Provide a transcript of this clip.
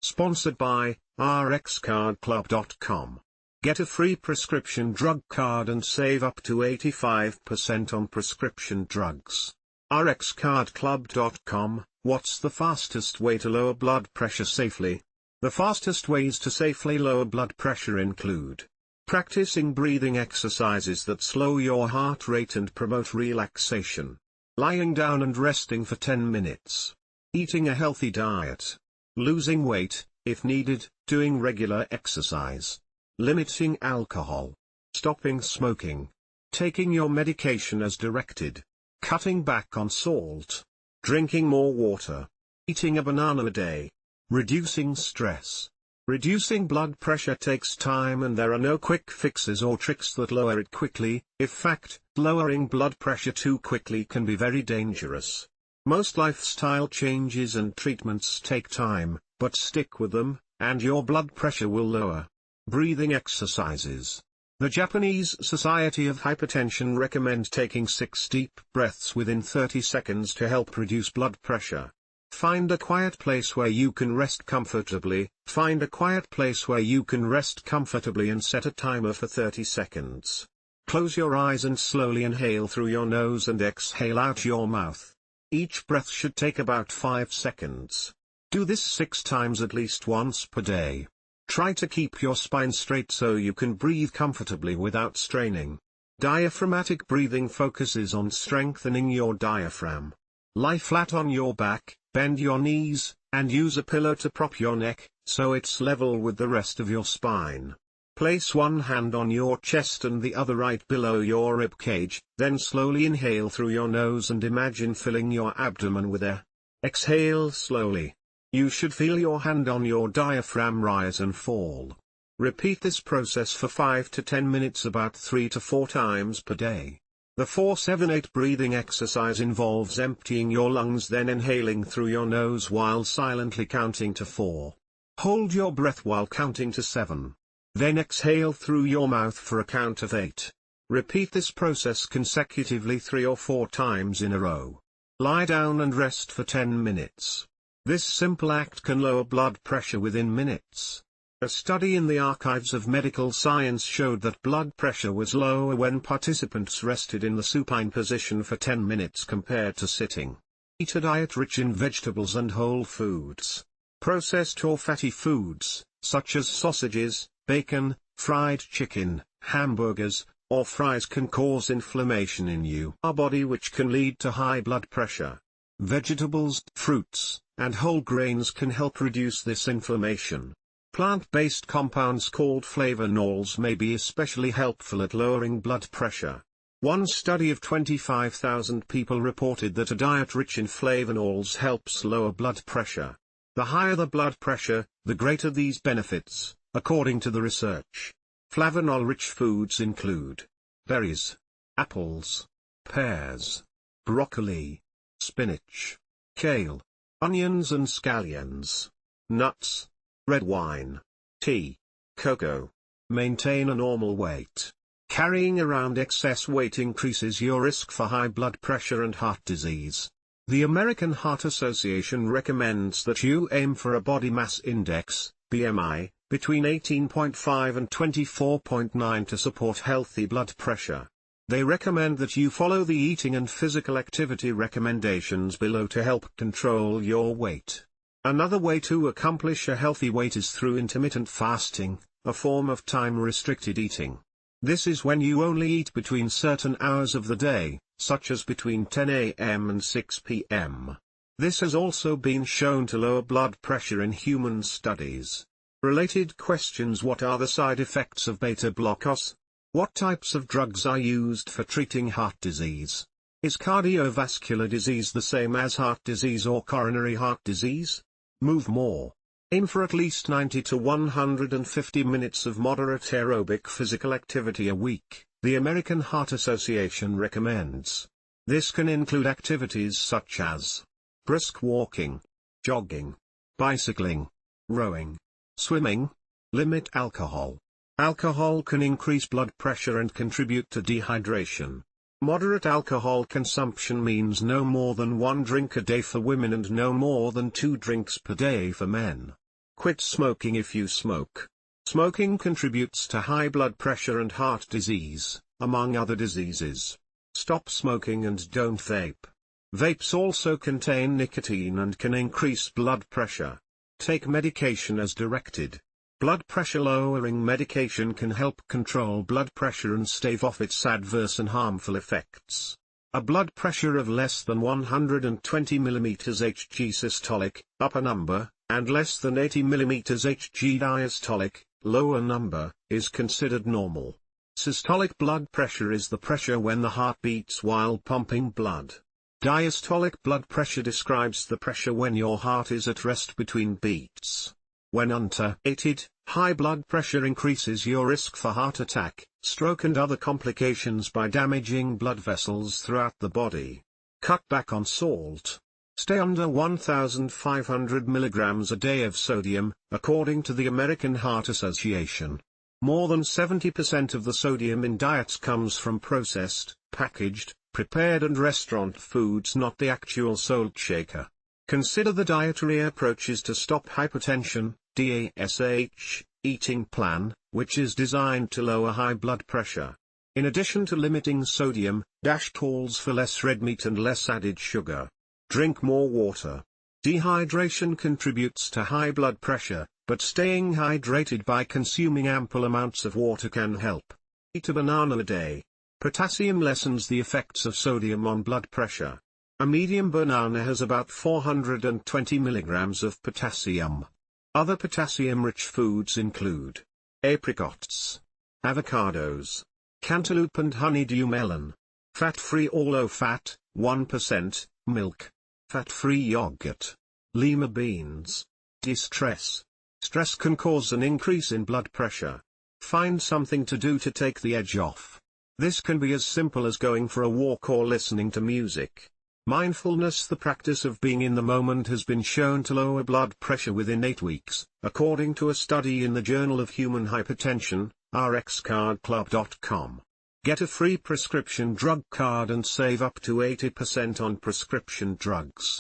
Sponsored by RxCardClub.com. Get a free prescription drug card and save up to 85% on prescription drugs. RxCardClub.com. What's the fastest way to lower blood pressure safely? The fastest ways to safely lower blood pressure include practicing breathing exercises that slow your heart rate and promote relaxation, lying down and resting for 10 minutes, eating a healthy diet, losing weight, if needed, doing regular exercise, limiting alcohol, stopping smoking, taking your medication as directed, cutting back on salt, drinking more water, eating a banana a day, reducing stress. Reducing blood pressure takes time and there are no quick fixes or tricks that lower it quickly. In fact, lowering blood pressure too quickly can be very dangerous. Most lifestyle changes and treatments take time, but stick with them, and your blood pressure will lower. Breathing exercises. The Japanese Society of Hypertension recommend taking 6 deep breaths within 30 seconds to help reduce blood pressure. Find a quiet place where you can rest comfortably. Find a quiet place where you can rest comfortably and set a timer for 30 seconds. Close your eyes and slowly inhale through your nose and exhale out your mouth. Each breath should take about 5 seconds. Do this 6 times at least once per day. Try to keep your spine straight so you can breathe comfortably without straining. Diaphragmatic breathing focuses on strengthening your diaphragm. Lie flat on your back, bend your knees, and use a pillow to prop your neck, so it's level with the rest of your spine. Place one hand on your chest and the other right below your rib cage, then slowly inhale through your nose and imagine filling your abdomen with air. Exhale slowly. You should feel your hand on your diaphragm rise and fall. Repeat this process for 5 to 10 minutes about 3 to 4 times per day. The 4-7-8 breathing exercise involves emptying your lungs then inhaling through your nose while silently counting to 4. Hold your breath while counting to 7. Then exhale through your mouth for a count of 8. Repeat this process consecutively 3 or 4 times in a row. Lie down and rest for 10 minutes. This simple act can lower blood pressure within minutes. A study in the archives of medical science showed that blood pressure was lower when participants rested in the supine position for 10 minutes compared to sitting. Eat a diet rich in vegetables and whole foods. Processed or fatty foods, such as sausages, bacon, fried chicken, hamburgers, or fries can cause inflammation in your body which can lead to high blood pressure. Vegetables, fruits, and whole grains can help reduce this inflammation. Plant-based compounds called flavanols may be especially helpful at lowering blood pressure. One study of 25,000 people reported that a diet rich in flavanols helps lower blood pressure. The higher the blood pressure, the greater these benefits, according to the research. Flavanol-rich foods include berries, apples, pears, broccoli, spinach, kale, onions and scallions, nuts, red wine, tea, cocoa. Maintain a normal weight. Carrying around excess weight increases your risk for high blood pressure and heart disease. The American Heart Association recommends that you aim for a body mass index, BMI, between 18.5 and 24.9 to support healthy blood pressure. They recommend that you follow the eating and physical activity recommendations below to help control your weight. Another way to accomplish a healthy weight is through intermittent fasting, a form of time-restricted eating. This is when you only eat between certain hours of the day, such as between 10 a.m. and 6 p.m. This has also been shown to lower blood pressure in human studies. Related questions: what are the side effects of beta blockers? What types of drugs are used for treating heart disease? Is cardiovascular disease the same as heart disease or coronary heart disease? Move more. Aim for at least 90 to 150 minutes of moderate aerobic physical activity a week, the American Heart Association recommends. This can include activities such as brisk walking, jogging, bicycling, rowing, swimming. Limit alcohol. Alcohol can increase blood pressure and contribute to dehydration. Moderate alcohol consumption means no more than 1 drink a day for women and no more than 2 drinks per day for men. Quit smoking if you smoke. Smoking contributes to high blood pressure and heart disease, among other diseases. Stop smoking and don't vape. Vapes also contain nicotine and can increase blood pressure. Take medication as directed. Blood pressure lowering medication can help control blood pressure and stave off its adverse and harmful effects. A blood pressure of less than 120 mm Hg systolic, upper number, and less than 80 mm Hg diastolic, lower number, is considered normal. Systolic blood pressure is the pressure when the heart beats while pumping blood. Diastolic blood pressure describes the pressure when your heart is at rest between beats. When untreated, high blood pressure increases your risk for heart attack, stroke and other complications by damaging blood vessels throughout the body. Cut back on salt. Stay under 1,500 mg a day of sodium, according to the American Heart Association. More than 70% of the sodium in diets comes from processed, packaged, prepared and restaurant foods, not the actual salt shaker. Consider the dietary approaches to stop hypertension, DASH, eating plan, which is designed to lower high blood pressure. In addition to limiting sodium, DASH calls for less red meat and less added sugar. Drink more water. Dehydration contributes to high blood pressure, but staying hydrated by consuming ample amounts of water can help. Eat a banana a day. Potassium lessens the effects of sodium on blood pressure. A medium banana has about 420 mg of potassium. Other potassium-rich foods include apricots, avocados, cantaloupe and honeydew melon, fat-free or low-fat, 1%, milk, fat-free yogurt, lima beans. Distress. Stress can cause an increase in blood pressure. Find something to do to take the edge off. This can be as simple as going for a walk or listening to music. Mindfulness, the practice of being in the moment, has been shown to lower blood pressure within 8 weeks, according to a study in the Journal of Human Hypertension, rxcardclub.com. Get a free prescription drug card and save up to 80% on prescription drugs.